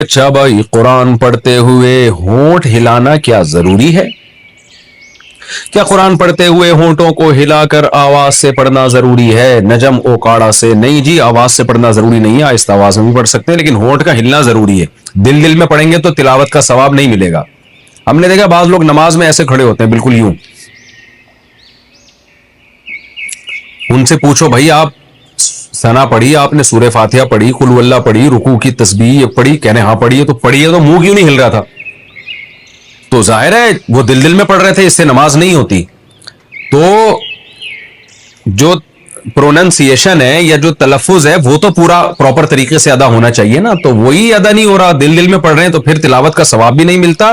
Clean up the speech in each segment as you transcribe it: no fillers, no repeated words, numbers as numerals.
اچھا بھائی، قرآن پڑھتے ہوئے ہونٹ ہلانا کیا ضروری ہے؟ کیا قرآن پڑھتے ہوئے ہونٹوں کو ہلا کر آواز سے پڑھنا ضروری ہے؟ نجم اوکاڑا سے نہیں جی، آواز سے پڑھنا ضروری نہیں ہے، آہستہ آواز میں بھی پڑھ سکتے ہیں، لیکن ہونٹ کا ہلنا ضروری ہے۔ دل میں پڑھیں گے تو تلاوت کا ثواب نہیں ملے گا۔ ہم نے دیکھا بعض لوگ نماز میں ایسے کھڑے ہوتے ہیں، بالکل یوں۔ ان سے پوچھو بھائی، آپ ثنا پڑھی، آپ نے سورہ فاتحہ پڑھی، قل ہو اللہ پڑھی، رکوع کی تسبیح پڑھی، کہنے ہاں پڑھی ہے، تو پڑھی ہے تو منہ کیوں نہیں ہل رہا تھا؟ تو ظاہر ہے وہ دل میں پڑھ رہے تھے، اس سے نماز نہیں ہوتی۔ تو جو پروننسیشن ہے یا جو تلفظ ہے وہ تو پورا پراپر طریقے سے ادا ہونا چاہیے نا، تو وہی ادا نہیں ہو رہا، دل میں پڑھ رہے ہیں، تو پھر تلاوت کا ثواب بھی نہیں ملتا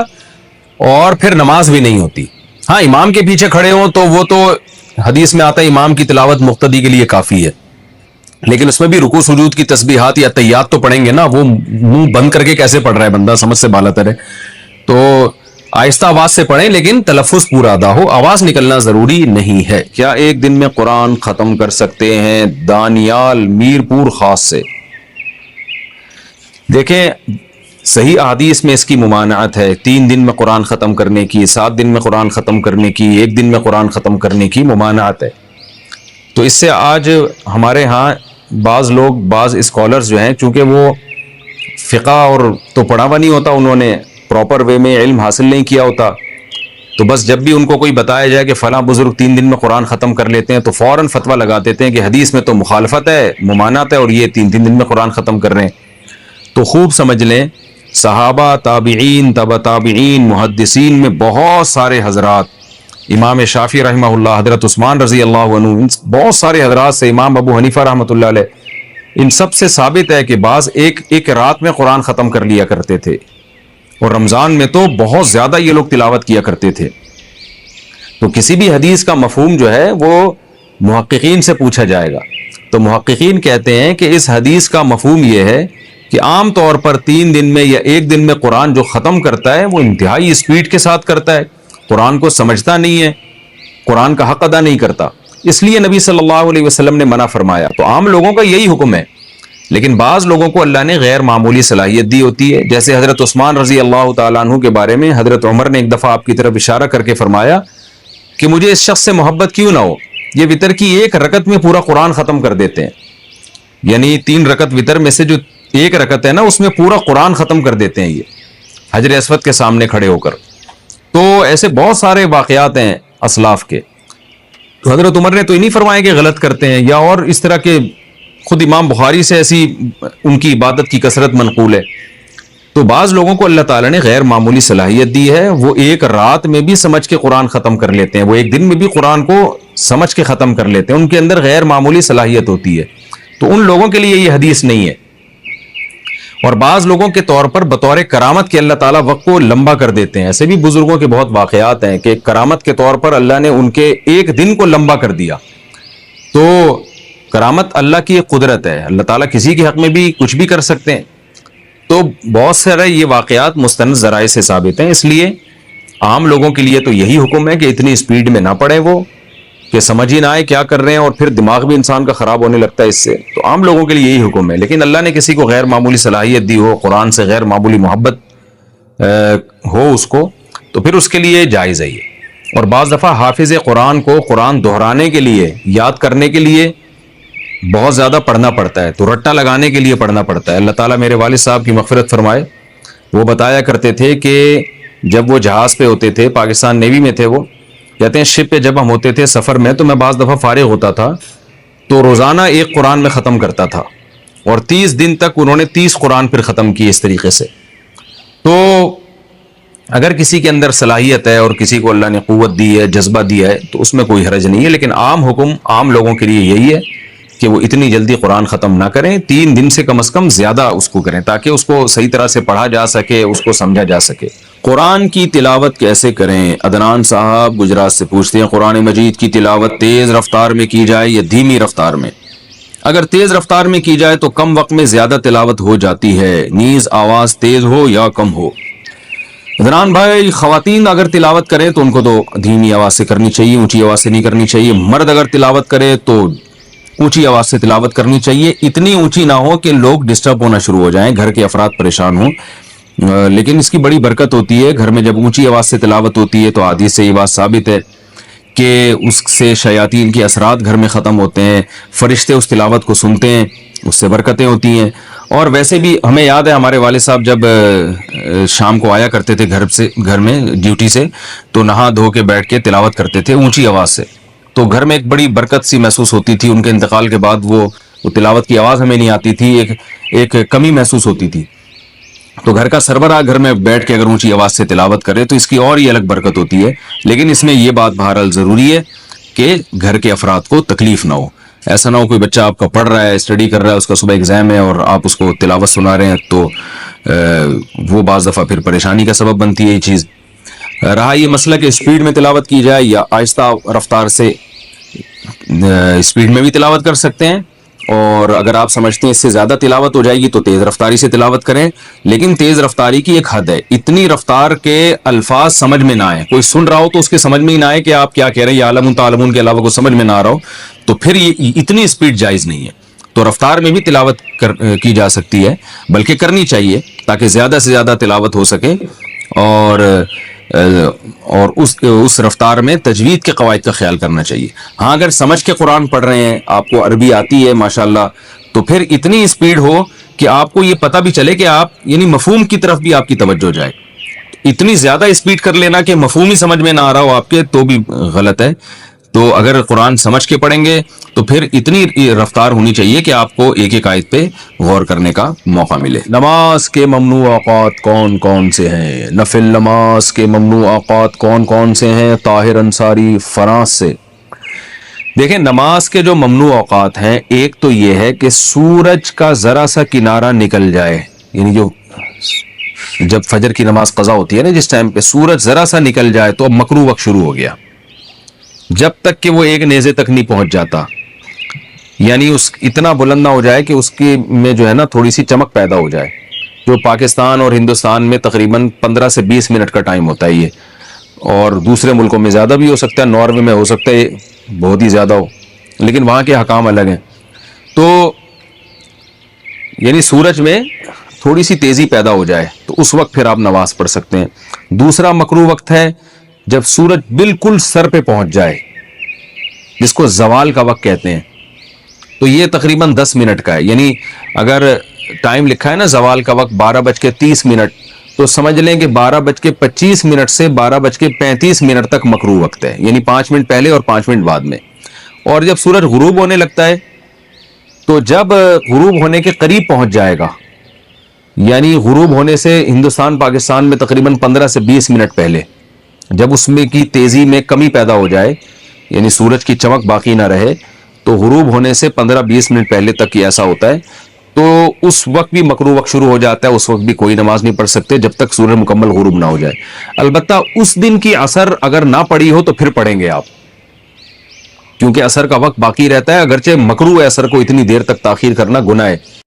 اور پھر نماز بھی نہیں ہوتی۔ ہاں، امام کے پیچھے کھڑے ہوں تو وہ تو حدیث میں آتا ہے امام کی تلاوت مقتدی کے لیے کافی ہے، لیکن اس میں بھی رکوع سجود کی تسبیحات یا تحیات تو پڑھیں گے نا، وہ منہ بند کر کے کیسے پڑھ رہا ہے بندہ، سمجھ سے بالا تر ہے۔ تو آہستہ آواز سے پڑھیں لیکن تلفظ پورا ادا ہو، آواز نکلنا ضروری نہیں ہے۔ کیا ایک دن میں قرآن ختم کر سکتے ہیں؟ دانیال میرپور خاص سے۔ دیکھیں، صحیح احادیث میں اس کی ممانعت ہے، 3 دن میں قرآن ختم کرنے کی، 7 دن میں قرآن ختم کرنے کی، 1 دن میں قرآن ختم کرنے کی ممانعت ہے۔ تو اس سے آج ہمارے ہاں بعض لوگ، بعض اسکالرز جو ہیں، چونکہ وہ فقہ اور تو پڑھا ہوا نہیں ہوتا، انہوں نے پراپر وے میں علم حاصل نہیں کیا ہوتا، تو بس جب بھی ان کو کوئی بتایا جائے کہ فلاں بزرگ 3 دن میں قرآن ختم کر لیتے ہیں تو فوراً فتویٰ لگا دیتے ہیں کہ حدیث میں تو مخالفت ہے، ممانعت ہے، اور یہ 3 دن میں قرآن ختم کر رہے ہیں۔ تو خوب سمجھ لیں، صحابہ، تابعین، تبع تابعین، محدثین میں بہت سارے حضرات، امام شافعی رحمہ اللہ، حضرت عثمان رضی اللہ عنہ، بہت سارے حضرات سے، امام ابو حنیفہ رحمۃ اللہ علیہ، ان سب سے ثابت ہے کہ بعض ایک رات میں قرآن ختم کر لیا کرتے تھے، اور رمضان میں تو بہت زیادہ یہ لوگ تلاوت کیا کرتے تھے۔ تو کسی بھی حدیث کا مفہوم جو ہے وہ محققین سے پوچھا جائے گا، تو محققین کہتے ہیں کہ اس حدیث کا مفہوم یہ ہے کہ عام طور پر 3 دن میں یا 1 دن میں قرآن جو ختم کرتا ہے وہ انتہائی اسپیڈ کے ساتھ کرتا ہے، قرآن کو سمجھتا نہیں ہے، قرآن کا حق ادا نہیں کرتا، اس لیے نبی صلی اللہ علیہ وسلم نے منع فرمایا۔ تو عام لوگوں کا یہی حکم ہے، لیکن بعض لوگوں کو اللہ نے غیر معمولی صلاحیت دی ہوتی ہے، جیسے حضرت عثمان رضی اللہ تعالیٰ عنہ کے بارے میں حضرت عمر نے ایک دفعہ آپ کی طرف اشارہ کر کے فرمایا کہ مجھے اس شخص سے محبت کیوں نہ ہو، یہ وتر کی 1 رکعت میں پورا قرآن ختم کر دیتے ہیں، یعنی 3 رکعت وتر میں سے جو 1 رکعت ہے نا، اس میں پورا قرآن ختم کر دیتے ہیں یہ حجر اسود کے سامنے کھڑے ہو کر۔ تو ایسے بہت سارے واقعات ہیں اسلاف کے، تو حضرت عمر نے تو نہیں فرمایا کہ غلط کرتے ہیں، یا اور اس طرح کے، خود امام بخاری سے ایسی ان کی عبادت کی کثرت منقول ہے۔ تو بعض لوگوں کو اللہ تعالیٰ نے غیر معمولی صلاحیت دی ہے، وہ 1 رات میں بھی سمجھ کے قرآن ختم کر لیتے ہیں، وہ 1 دن میں بھی قرآن کو سمجھ کے ختم کر لیتے ہیں، ان کے اندر غیر معمولی صلاحیت ہوتی ہے، تو ان لوگوں کے لیے یہ حدیث نہیں ہے۔ اور بعض لوگوں کے طور پر بطور کرامت کے اللہ تعالیٰ وقت کو لمبا کر دیتے ہیں، ایسے بھی بزرگوں کے بہت واقعات ہیں کہ کرامت کے طور پر اللہ نے ان کے 1 دن کو لمبا کر دیا۔ تو کرامت اللہ کی ایک قدرت ہے، اللہ تعالیٰ کسی کے حق میں بھی کچھ بھی کر سکتے ہیں، تو بہت سارے یہ واقعات مستند ذرائع سے ثابت ہیں، اس لیے عام لوگوں کے لیے تو یہی حکم ہے کہ اتنی اسپیڈ میں نہ پڑھیں، وہ کہ سمجھ ہی نہ آئے کیا کر رہے ہیں، اور پھر دماغ بھی انسان کا خراب ہونے لگتا ہے اس سے، تو عام لوگوں کے لیے یہی حکم ہے۔ لیکن اللہ نے کسی کو غیر معمولی صلاحیت دی ہو، قرآن سے غیر معمولی محبت ہو اس کو، تو پھر اس کے لیے جائز ہے یہ۔ اور بعض دفعہ حافظ قرآن کو قرآن دہرانے کے لیے، یاد کرنے کے لیے بہت زیادہ پڑھنا پڑتا ہے، تو رٹا لگانے کے لیے پڑھنا پڑتا ہے۔ اللہ تعالیٰ میرے والد صاحب کی مغفرت فرمائے، وہ بتایا کرتے تھے کہ جب وہ جہاز پہ ہوتے تھے، پاکستان نیوی میں تھے، وہ کہتے ہیں شپ پہ جب ہم ہوتے تھے سفر میں، تو میں بعض دفعہ فارغ ہوتا تھا تو روزانہ 1 قرآن میں ختم کرتا تھا، اور 30 دن تک انہوں نے 30 قرآن پھر ختم کیے اس طریقے سے۔ تو اگر کسی کے اندر صلاحیت ہے اور کسی کو اللہ نے قوت دی ہے، جذبہ دیا ہے، تو اس میں کوئی حرج نہیں ہے، لیکن عام حکم عام لوگوں کے لیے یہی ہے کہ وہ اتنی جلدی قرآن ختم نہ کریں، 3 دن سے کم از کم زیادہ اس کو کریں، تاکہ اس کو صحیح طرح سے پڑھا جا سکے، اس کو سمجھا جا سکے۔ قرآن کی تلاوت کیسے کریں؟ عدنان صاحب گجرات سے پوچھتے ہیں، قرآن مجید کی تلاوت تیز رفتار میں کی جائے یا دھیمی رفتار میں؟ اگر تیز رفتار میں کی جائے تو کم وقت میں زیادہ تلاوت ہو جاتی ہے، نیز آواز تیز ہو یا کم ہو۔ عدنان بھائی، خواتین اگر تلاوت کریں تو ان کو تو دھیمی آواز سے کرنی چاہیے، اونچی آواز سے نہیں کرنی چاہیے۔ مرد اگر تلاوت کرے تو اونچی آواز سے تلاوت کرنی چاہیے، اتنی اونچی نہ ہو کہ لوگ ڈسٹرب ہونا شروع ہو جائیں، گھر کے افراد پریشان ہوں۔ لیکن اس کی بڑی برکت ہوتی ہے، گھر میں جب اونچی آواز سے تلاوت ہوتی ہے تو حدیث سے یہ بات ثابت ہے کہ اس سے شیاطین کے اثرات گھر میں ختم ہوتے ہیں، فرشتے اس تلاوت کو سنتے ہیں، اس سے برکتیں ہوتی ہیں۔ اور ویسے بھی ہمیں یاد ہے ہمارے والد صاحب جب شام کو آیا کرتے تھے گھر میں ڈیوٹی سے، تو نہا دھو کے بیٹھ کے تلاوت کرتے تھے اونچی آواز سے، تو گھر میں ایک بڑی برکت سی محسوس ہوتی تھی۔ ان کے انتقال کے بعد وہ تلاوت کی آواز ہمیں نہیں آتی تھی، ایک کمی محسوس ہوتی تھی۔ تو گھر کا سربراہ گھر میں بیٹھ کے اگر اونچی آواز سے تلاوت کرے تو اس کی اور ہی الگ برکت ہوتی ہے۔ لیکن اس میں یہ بات بہرحال ضروری ہے کہ گھر کے افراد کو تکلیف نہ ہو، ایسا نہ ہو کوئی بچہ آپ کا پڑھ رہا ہے، اسٹڈی کر رہا ہے، اس کا صبح ایگزام ہے اور آپ اس کو تلاوت سنا رہے ہیں، تو وہ بعض دفعہ پھر پریشانی کا سبب بنتی ہے یہ چیز۔ رہا یہ مسئلہ کہ اسپیڈ میں تلاوت کی جائے یا آہستہ رفتار سے، اسپیڈ میں بھی تلاوت کر سکتے ہیں، اور اگر آپ سمجھتے ہیں اس سے زیادہ تلاوت ہو جائے گی تو تیز رفتاری سے تلاوت کریں، لیکن تیز رفتاری کی ایک حد ہے، اتنی رفتار کے الفاظ سمجھ میں نہ آئے، کوئی سن رہا ہو تو اس کے سمجھ میں ہی نہ آئے کہ آپ کیا کہہ رہے ہیں، یا عالمون تعلمون کے علاوہ کوئی سمجھ میں نہ آ رہا ہو، تو پھر یہ اتنی اسپیڈ جائز نہیں ہے۔ تو رفتار میں بھی تلاوت کی جا سکتی ہے، بلکہ کرنی چاہیے تاکہ زیادہ سے زیادہ تلاوت ہو سکے، اور اس رفتار میں تجوید کے قواعد کا خیال کرنا چاہیے۔ ہاں اگر سمجھ کے قرآن پڑھ رہے ہیں، آپ کو عربی آتی ہے ماشاءاللہ، تو پھر اتنی اسپیڈ ہو کہ آپ کو یہ پتہ بھی چلے کہ آپ یعنی مفہوم کی طرف بھی آپ کی توجہ جائے۔ اتنی زیادہ اسپیڈ کر لینا کہ مفہوم ہی سمجھ میں نہ آ رہا ہو آپ کے، تو بھی غلط ہے۔ تو اگر قرآن سمجھ کے پڑھیں گے تو پھر اتنی رفتار ہونی چاہیے کہ آپ کو ایک ایک آیت پہ غور کرنے کا موقع ملے۔ نماز کے ممنوع اوقات کون کون سے ہیں؟ نفل نماز کے ممنوع اوقات کون کون سے ہیں؟ طاہر انصاری فرانس سے۔ دیکھیں نماز کے جو ممنوع اوقات ہیں، ایک تو یہ ہے کہ سورج کا ذرا سا کنارہ نکل جائے، یعنی جب فجر کی نماز قضا ہوتی ہے نا، جس ٹائم پہ سورج ذرا سا نکل جائے تو اب مکروہ وقت شروع ہو گیا، جب تک کہ وہ ایک نیزے تک نہیں پہنچ جاتا، یعنی اتنا بلند نہ ہو جائے کہ اس کی میں جو ہے نا تھوڑی سی چمک پیدا ہو جائے، جو پاکستان اور ہندوستان میں تقریباً 15 سے 20 منٹ کا ٹائم ہوتا ہے یہ، اور دوسرے ملکوں میں زیادہ بھی ہو سکتا ہے، ناروے میں ہو سکتا ہے بہت ہی زیادہ ہو، لیکن وہاں کے حکام الگ ہیں۔ تو یعنی سورج میں تھوڑی سی تیزی پیدا ہو جائے تو اس وقت پھر آپ نماز پڑھ سکتے ہیں۔ دوسرا مکروہ وقت ہے جب سورج بالکل سر پہ پہنچ جائے، جس کو زوال کا وقت کہتے ہیں، تو یہ تقریباً 10 منٹ کا ہے، یعنی اگر ٹائم لکھا ہے نا زوال کا وقت 12:30 تو سمجھ لیں کہ 12:25 سے 12:35 تک مکروہ وقت ہے، یعنی 5 منٹ پہلے اور 5 منٹ بعد میں۔ اور جب سورج غروب ہونے لگتا ہے تو جب غروب ہونے کے قریب پہنچ جائے گا، یعنی غروب ہونے سے ہندوستان پاکستان میں تقریباً 15 سے 20 منٹ پہلے، جب اس میں کی تیزی میں کمی پیدا ہو جائے، یعنی سورج کی چمک باقی نہ رہے، تو غروب ہونے سے 15-20 منٹ پہلے تک یہ ایسا ہوتا ہے، تو اس وقت بھی مکروہ وقت شروع ہو جاتا ہے، اس وقت بھی کوئی نماز نہیں پڑھ سکتے جب تک سورج مکمل غروب نہ ہو جائے۔ البتہ اس دن کی عصر اگر نہ پڑی ہو تو پھر پڑھیں گے آپ، کیونکہ عصر کا وقت باقی رہتا ہے، اگرچہ مکروہ ہے عصر کو اتنی دیر تک تاخیر کرنا، گناہ ہے۔